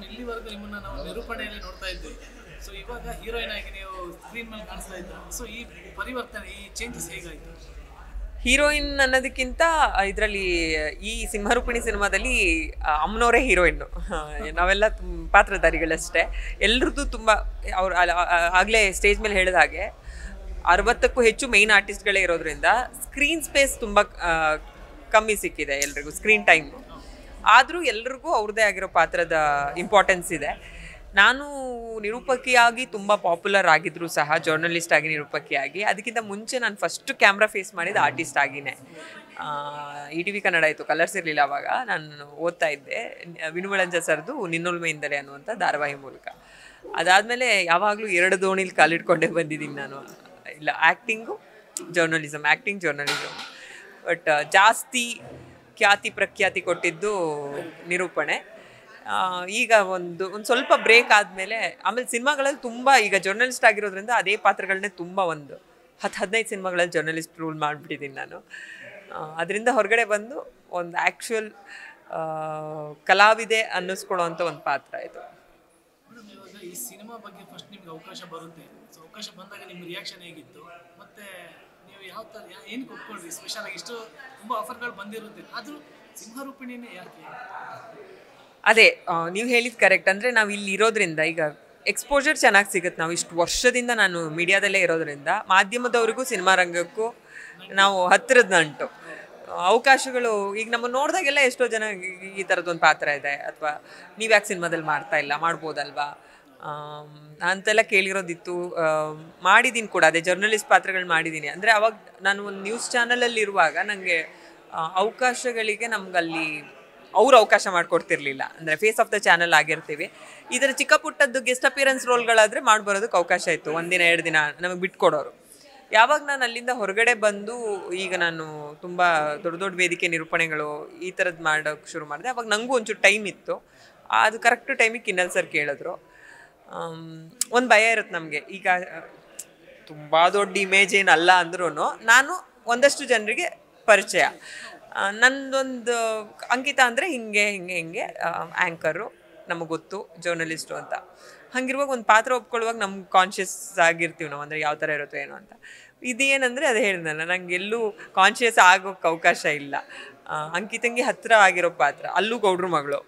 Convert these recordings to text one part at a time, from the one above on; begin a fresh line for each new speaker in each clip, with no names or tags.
ಇಲ್ಲಿವರೆಗೂ ನಿಮ್ಮನ್ನ ನಾವು ನಿರೂಪಣೆಯಲ್ಲಿ ನೋಡ್ತಾ ಇದ್ವಿ. ಸೊ ಇವಾಗ ಹೀರೋಯಿನ್ ಆಗಿ ನೀವು ಸ್ಕ್ರೀನ್ ಮೇಲೆ ಕಾಣಿಸ್ತಾ ಇದ್ದ. ಸೊ ಈ ಪರಿವರ್ತನೆ, ಈ ಚೇಂಜಸ್ ಹೇಗಾಯ್ತು?
ಹೀರೋಯಿನ್ ಅನ್ನೋದಕ್ಕಿಂತ ಇದರಲ್ಲಿ ಈ ಸಿಂಹರೂಪಿಣಿ ಸಿನಿಮಾದಲ್ಲಿ ಅಮ್ಮನವರೇ ಹೀರೋಯಿನ್ನು. ನಾವೆಲ್ಲ ಪಾತ್ರಧಾರಿಗಳಷ್ಟೇ. ಎಲ್ರದ್ದು ತುಂಬ ಅವ್ರು ಆಗಲೇ ಸ್ಟೇಜ್ ಮೇಲೆ ಹೇಳಿದ ಹಾಗೆ 60ಕ್ಕೂ ಹೆಚ್ಚು ಮೇಯ್ನ್ ಆರ್ಟಿಸ್ಟ್ಗಳೇ ಇರೋದ್ರಿಂದ ಸ್ಕ್ರೀನ್ ಸ್ಪೇಸ್ ತುಂಬ ಕಮ್ಮಿ ಸಿಕ್ಕಿದೆ ಎಲ್ರಿಗೂ, ಸ್ಕ್ರೀನ್ ಟೈಮು. ಆದರೂ ಎಲ್ರಿಗೂ ಅವ್ರದ್ದೇ ಆಗಿರೋ ಪಾತ್ರದ ಇಂಪಾರ್ಟೆನ್ಸ್ ಇದೆ. ನಾನು ನಿರೂಪಕಿಯಾಗಿ ತುಂಬ ಪಾಪ್ಯುಲರ್ ಆಗಿದ್ರು ಸಹ, ಜರ್ನಲಿಸ್ಟ್ ಆಗಿ ನಿರೂಪಕಿಯಾಗಿ. ಅದಕ್ಕಿಂತ ಮುಂಚೆ ನಾನು ಫಸ್ಟ್ ಕ್ಯಾಮ್ರಾ ಫೇಸ್ ಮಾಡಿದ ಆರ್ಟಿಸ್ಟ್ ಆಗಿನೇ. ETV ಕನ್ನಡ ಇತ್ತು, ಕಲರ್ಸ್ ಇರಲಿಲ್ಲ ಅವಾಗ. ನಾನು ಓದ್ತಾ ಇದ್ದೆ ವಿನುಮಳಂಜ ಸರ್ದು ನಿನ್ನೊಲ್ಮೆಯಿಂದಲೇ ಅನ್ನುವಂಥ ಧಾರಾವಾಹಿ ಮೂಲಕ. ಅದಾದಮೇಲೆ ಯಾವಾಗಲೂ 2 ದೋಣಿಲಿ ಕಾಲಿಟ್ಕೊಂಡೇ ಬಂದಿದ್ದೀನಿ ನಾನು. ಇಲ್ಲ, acting, journalism, acting, journalism. But ಜಾಸ್ತಿ ಖ್ಯಾತಿ ಪ್ರಖ್ಯಾತಿ ಕೊಟ್ಟಿದ್ದು ನಿರೂಪಣೆ. ಈಗ ಒಂದು ಸ್ವಲ್ಪ ಬ್ರೇಕ್ ಆದಮೇಲೆ ಆಮೇಲೆ ಸಿನಿಮಾಗಳಲ್ಲಿ ತುಂಬ, ಈಗ ಜರ್ನಲಿಸ್ಟ್ ಆಗಿರೋದ್ರಿಂದ ಅದೇ ಪಾತ್ರಗಳನ್ನೇ ತುಂಬ ಒಂದು 10-15 ಸಿನಿಮಾಗಳಲ್ಲಿ ಜರ್ನಲಿಸ್ಟ್ ರೂಲ್ ಮಾಡಿಬಿಟ್ಟಿದ್ದೀನಿ ನಾನು. ಅದರಿಂದ ಹೊರಗಡೆ ಬಂದು ಒಂದು ಆ್ಯಕ್ಚುಯಲ್ ಕಲಾವಿದೆ ಅನ್ನಿಸ್ಕೊಳ್ಳೋವಂಥ ಒಂದು ಪಾತ್ರ ಇದು.
ಇವಾಗ ಈ ಸಿನಿಮಾ ಬಗ್ಗೆ ಫಸ್ಟ್ ನಿಮ್ಗೆ ಅವಕಾಶ ಬರುತ್ತೆ. ಸೊ ಅವಕಾಶ ಬಂದಾಗ ನಿಮ್ಮ ರಿಯಾಕ್ಷನ್ ಹೇಗಿತ್ತು? ಮತ್ತೆ ನೀವು ಯಾವ ಥರ ಏನಕ್ಕೆ ಒಪ್ಕೊಂಡ್ರಿ? ಸ್ಪೆಷಲ್ ಆಗಿ ಇಷ್ಟು ತುಂಬ ಆಫರ್ಗಳು ಬಂದಿರುತ್ತೆ, ಆದರೂ ಸಿಂಹರೂಪಿಣಿನೇ ಯಾಕೆ?
ಅದೇ ನೀವು ಹೇಳಿದ್ದು ಕರೆಕ್ಟ್. ಅಂದರೆ ನಾವು ಇಲ್ಲಿ ಇರೋದ್ರಿಂದ ಈಗ ಎಕ್ಸ್ಪೋಜರ್ ಚೆನ್ನಾಗಿ ಸಿಗುತ್ತೆ. ನಾವು ಇಷ್ಟು ವರ್ಷದಿಂದ ನಾನು ಮೀಡಿಯಾದಲ್ಲೇ ಇರೋದ್ರಿಂದ ಮಾಧ್ಯಮದವ್ರಿಗೂ ಸಿನಿಮಾ ರಂಗಕ್ಕೂ ನಾವು ಹತ್ತಿರದ ನಂಟು. ಅವಕಾಶಗಳು ಈಗ ನಮ್ಮ ನೋಡಿದಾಗೆಲ್ಲ ಎಷ್ಟೋ ಜನ ಈ ಥರದ್ದೊಂದು ಪಾತ್ರ ಇದೆ, ಅಥವಾ ನೀವು ಯಾಕೆ ಸಿನಿಮಾದಲ್ಲಿ ಮಾಡ್ತಾ ಇಲ್ಲ, ಮಾಡ್ಬೋದಲ್ವಾ ಅಂತೆಲ್ಲ ಕೇಳಿರೋದಿತ್ತು. ಮಾಡಿದ್ದೀನಿ ಕೂಡ, ಅದೇ ಜರ್ನಲಿಸ್ಟ್ ಪಾತ್ರಗಳು ಮಾಡಿದ್ದೀನಿ. ಅಂದರೆ ಅವಾಗ ನಾನು ಒಂದು ನ್ಯೂಸ್ ಚಾನಲಲ್ಲಿರುವಾಗ ನನಗೆ ಅವಕಾಶಗಳಿಗೆ ನಮ್ಗಲ್ಲಿ ಅವ್ರು ಅವಕಾಶ ಮಾಡಿಕೊಡ್ತಿರ್ಲಿಲ್ಲ. ಅಂದರೆ ಫೇಸ್ ಆಫ್ ದ ಚಾನಲ್ ಆಗಿರ್ತೀವಿ. ಇದರ ಚಿಕ್ಕ ಪುಟ್ಟದ್ದು ಗೆಸ್ಟ್ ಅಪಿಯರೆನ್ಸ್ ರೋಲ್ಗಳಾದರೆ ಮಾಡ್ಬರೋದಕ್ಕೆ ಅವಕಾಶ ಇತ್ತು, 1 ದಿನ 2 ದಿನ ನಮಗೆ ಬಿಟ್ಕೊಡೋರು. ಯಾವಾಗ ನಾನು ಅಲ್ಲಿಂದ ಹೊರಗಡೆ ಬಂದು ಈಗ ನಾನು ತುಂಬ ದೊಡ್ಡ ದೊಡ್ಡ ವೇದಿಕೆ ನಿರೂಪಣೆಗಳು ಈ ಥರದ್ದು ಮಾಡೋಕ್ಕೆ ಶುರು ಮಾಡಿದೆ. ಅವಾಗ ನನಗೂ ಒಂಚೂರು ಟೈಮ್ ಇತ್ತು. ಅದು ಕರೆಕ್ಟ್ ಟೈಮಿಗೆ ಕಿನ್ನಲ್ ಸರ್ ಕೇಳಿದ್ರು. ಒಂದು ಭಯ ಇರುತ್ತೆ ನಮಗೆ, ಈಗ ತುಂಬ ದೊಡ್ಡ ಇಮೇಜ್ ಏನಲ್ಲ ಅಂದ್ರೂ ನಾನು ಒಂದಷ್ಟು ಜನರಿಗೆ ಪರಿಚಯ. ನಂದೊಂದು ಅಂಕಿತ ಅಂದರೆ ಹಿಂಗೆ ಆ್ಯಂಕರು, ನಮಗೆ ಗೊತ್ತು, ಜರ್ನಲಿಸ್ಟು ಅಂತ. ಹಂಗಿರುವಾಗ ಒಂದು ಪಾತ್ರ ಒಪ್ಕೊಳ್ಳುವಾಗ ನಮ್ಗೆ ಕಾನ್ಷಿಯಸ್ ಆಗಿರ್ತೀವಿ ನಾವು, ಅಂದರೆ ಯಾವ ಥರ ಇರುತ್ತೋ ಏನೋ ಅಂತ. ಇದೇನಂದರೆ ಅದು ಹೇಳಿದ್ನಲ್ಲ, ನನಗೆಲ್ಲೂ ಕಾನ್ಷಿಯಸ್ ಆಗೋಕ್ಕೆ ಅವಕಾಶ ಇಲ್ಲ. ಅಂಕಿತಂಗೆ ಹತ್ತಿರ ಆಗಿರೋ ಪಾತ್ರ, ಅಲ್ಲೂ ಗೌಡ್ರ ಮಗಳು.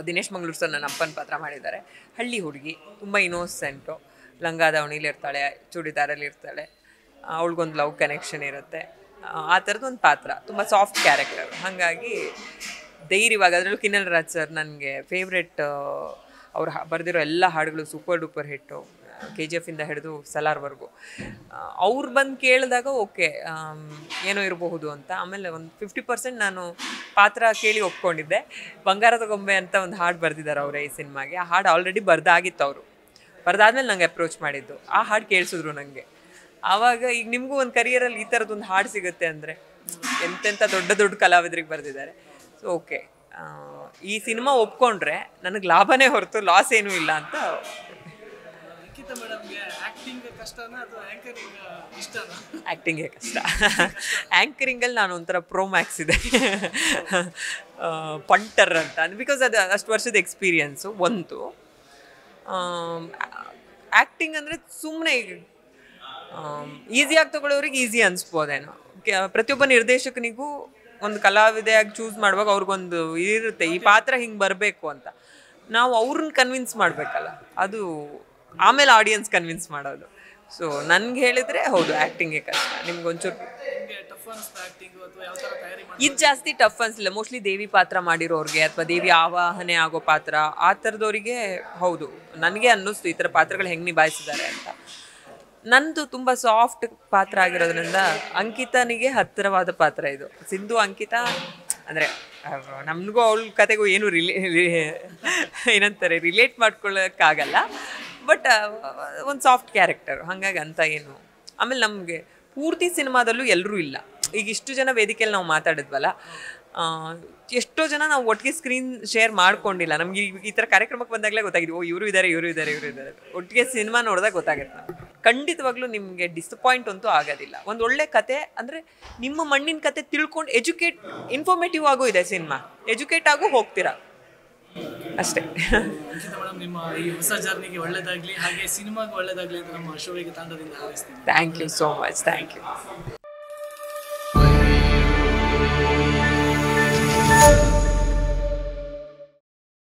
ದಿನೇಶ್ ಮಂಗಳೂರು ಸರ್ ನನ್ನ ಅಪ್ಪನ ಪಾತ್ರ ಮಾಡಿದ್ದಾರೆ. ಹಳ್ಳಿ ಹುಡುಗಿ, ತುಂಬ ಇನ್ನೋಸೆಂಟು, ಲಂಗ ದಾವಣಿಲಿ ಇರ್ತಾಳೆ, ಚೂಡಿದಾರಲ್ಲಿ ಇರ್ತಾಳೆ, ಅವಳಿಗೊಂದು ಲವ್ ಕನೆಕ್ಷನ್ ಇರುತ್ತೆ. ಆ ಥರದ್ದು ಒಂದು ಪಾತ್ರ, ತುಂಬ ಸಾಫ್ಟ್ ಕ್ಯಾರೆಕ್ಟರ್. ಹಾಗಾಗಿ ಧೈರ್ಯವಾಗಿ, ಅದರಲ್ಲೂ ಕಿನ್ನಲ್ ರಾಜ್ ಸರ್ ನನಗೆ ಫೇವ್ರೆಟ್. ಅವ್ರು ಬರೆದಿರೋ ಎಲ್ಲ ಹಾಡುಗಳು ಸೂಪರ್ ಡೂಪರ್ ಹಿಟ್ಟು, KGF ಇಂದ ಹಿಡಿದು ಸಲಾರ್ವರೆಗೂ. ಅವ್ರು ಬಂದು ಕೇಳಿದಾಗ ಓಕೆ ಏನೋ ಇರಬಹುದು ಅಂತ. ಆಮೇಲೆ ಒಂದು 50% ನಾನು ಪಾತ್ರ ಕೇಳಿ ಒಪ್ಕೊಂಡಿದ್ದೆ. ಬಂಗಾರದ ಗೊಂಬೆ ಅಂತ ಒಂದು ಹಾಡು ಬರೆದಿದ್ದಾರೆ ಅವರೇ ಈ ಸಿನಿಮಾಗೆ. ಆ ಹಾಡು ಆಲ್ರೆಡಿ ಬರೆದಾಗಿತ್ತು. ಅವರು ಬರೆದಾದ್ಮೇಲೆ ನಂಗೆ ಅಪ್ರೋಚ್ ಮಾಡಿದ್ದು. ಆ ಹಾಡು ಕೇಳಿಸಿದ್ರು ನನಗೆ. ಆವಾಗ ಈಗ ನಿಮಗೂ ಒಂದು ಕರಿಯರಲ್ಲಿ ಈ ಥರದ್ದೊಂದು ಹಾಡು ಸಿಗುತ್ತೆ ಅಂದರೆ, ಎಂತೆಂಥ ದೊಡ್ಡ ದೊಡ್ಡ ಕಲಾವಿದರಿಗೆ ಬರೆದಿದ್ದಾರೆ. ಸೊ ಓಕೆ, ಈ ಸಿನಿಮಾ ಒಪ್ಕೊಂಡ್ರೆ ನನಗೆ ಲಾಭನೇ ಹೊರತು ಲಾಸ್ ಏನೂ ಇಲ್ಲ ಅಂತ. ಆ್ಯಕ್ಟಿಂಗೇ ಕಷ್ಟ. ಆ್ಯಂಕರಿಂಗಲ್ಲಿ ನಾನು ಒಂಥರ ಪ್ರೋ ಮ್ಯಾಕ್ಸ್ ಇದೆ, ಪಂಟರ್ ಅಂತ. ಬಿಕಾಸ್ ಅದು ಅಷ್ಟು ವರ್ಷದ ಎಕ್ಸ್ಪೀರಿಯನ್ಸು ಒಂದು. ಆ್ಯಕ್ಟಿಂಗ್ ಅಂದರೆ ಸುಮ್ಮನೆ ಈಸಿಯಾಗಿ ತೊಗೊಳ್ಳೋರಿಗೆ ಈಸಿ ಅನಿಸ್ಬೋದೇನೋ. ಪ್ರತಿಯೊಬ್ಬ ನಿರ್ದೇಶಕನಿಗೂ ಒಂದು ಕಲಾವಿದೆಯಾಗಿ ಚೂಸ್ ಮಾಡುವಾಗ ಅವ್ರಿಗೊಂದು ಇರುತ್ತೆ, ಈ ಪಾತ್ರ ಹಿಂಗೆ ಬರಬೇಕು ಅಂತ. ನಾವು ಅವ್ರನ್ನ ಕನ್ವಿನ್ಸ್ ಮಾಡಬೇಕಲ್ಲ, ಅದು ಆಮೇಲೆ ಆಡಿಯನ್ಸ್ ಕನ್ವಿನ್ಸ್ ಮಾಡೋದು. ಸೊ ನನಗೆ ಹೇಳಿದರೆ ಹೌದು, ಆ್ಯಕ್ಟಿಂಗೇ ಕಷ್ಟ. ನಿಮ್ಗೊಂಚೂರು ಇದು ಜಾಸ್ತಿ ಟಫ್ ಅನಿಸಿಲ್ಲ. ಮೋಸ್ಟ್ಲಿ ದೇವಿ ಪಾತ್ರ ಮಾಡಿರೋರಿಗೆ ಅಥವಾ ದೇವಿ ಆವಾಹನೆ ಆಗೋ ಪಾತ್ರ ಆ ಥರದವರಿಗೆ ಹೌದು, ನನಗೆ ಅನ್ನಿಸ್ತು ಈ ಥರ ಪಾತ್ರಗಳು ಹೆಂಗೆ ನಿಭಾಯಿಸಿದ್ದಾರೆ ಅಂತ. ನಂದು ತುಂಬ ಸಾಫ್ಟ್ ಪಾತ್ರ ಆಗಿರೋದ್ರಿಂದ ಅಂಕಿತನಿಗೆ ಹತ್ತಿರವಾದ ಪಾತ್ರ ಇದು. ಸಿಂಧು ಅಂಕಿತ ಅಂದರೆ ನಮಗೂ ಅವಳ ಕತೆಗೂ ಏನು ಏನಂತಾರೆ ರಿಲೇಟ್ ಮಾಡ್ಕೊಳ್ಳೋಕ್ಕಾಗಲ್ಲ. ಬಟ್ ಒಂದು ಸಾಫ್ಟ್ ಕ್ಯಾರೆಕ್ಟರ್, ಹಾಗಾಗಿ ಅಂತ ಏನು. ಆಮೇಲೆ ನಮಗೆ ಪೂರ್ತಿ ಸಿನಿಮಾದಲ್ಲೂ ಎಲ್ಲರೂ ಇಲ್ಲ. ಈಗ ಇಷ್ಟು ಜನ ವೇದಿಕೆಯಲ್ಲಿ ನಾವು ಮಾತಾಡಿದ್ವಲ್ಲ, ಎಷ್ಟೋ ಜನ ನಾವು ಒಟ್ಟಿಗೆ ಸ್ಕ್ರೀನ್ ಶೇರ್ ಮಾಡ್ಕೊಂಡಿಲ್ಲ. ನಮ್ಗೆ ಈ ಥರ ಕಾರ್ಯಕ್ರಮಕ್ಕೆ ಬಂದಾಗಲೇ ಗೊತ್ತಾಗಿದೆ, ಓ ಇವರು ಇದ್ದಾರೆ. ಒಟ್ಟಿಗೆ ಸಿನಿಮಾ ನೋಡಿದಾಗ ಗೊತ್ತಾಗುತ್ತೆ ನಮ್ಗೆ. ಖಂಡಿತವಾಗ್ಲೂ ನಿಮಗೆ ಡಿಸಪಾಯಿಂಟ್ ಅಂತೂ ಆಗೋದಿಲ್ಲ. ಒಂದು ಒಳ್ಳೆ ಕತೆ ಅಂದರೆ ನಿಮ್ಮ ಮಣ್ಣಿನ ಕತೆ ತಿಳ್ಕೊಂಡು ಇನ್ಫಾರ್ಮೇಟಿವ್ ಆಗೂ ಇದೆ ಸಿನಿಮಾ, ಎಜುಕೇಟ್ ಆಗೂ ಹೋಗ್ತೀರಾ. ಅಷ್ಟೇ.
ಅಂಕಿತ ಮೇಡಮ್, ನಿಮ್ಮ ಈ ಹೊಸ ಜರ್ನಿಗೆ ಒಳ್ಳೇದಾಗಲಿ, ಹಾಗೆ ಸಿನಿಮಾಗೆ ಒಳ್ಳೇದಾಗಲಿ ಅಂತ ನಮ್ಮ ಅಶೋವಿಗೆ ತಂಡದಿಂದ ಹಾರೈಸ್ತೀನಿ.
Thank you so much. Thank you.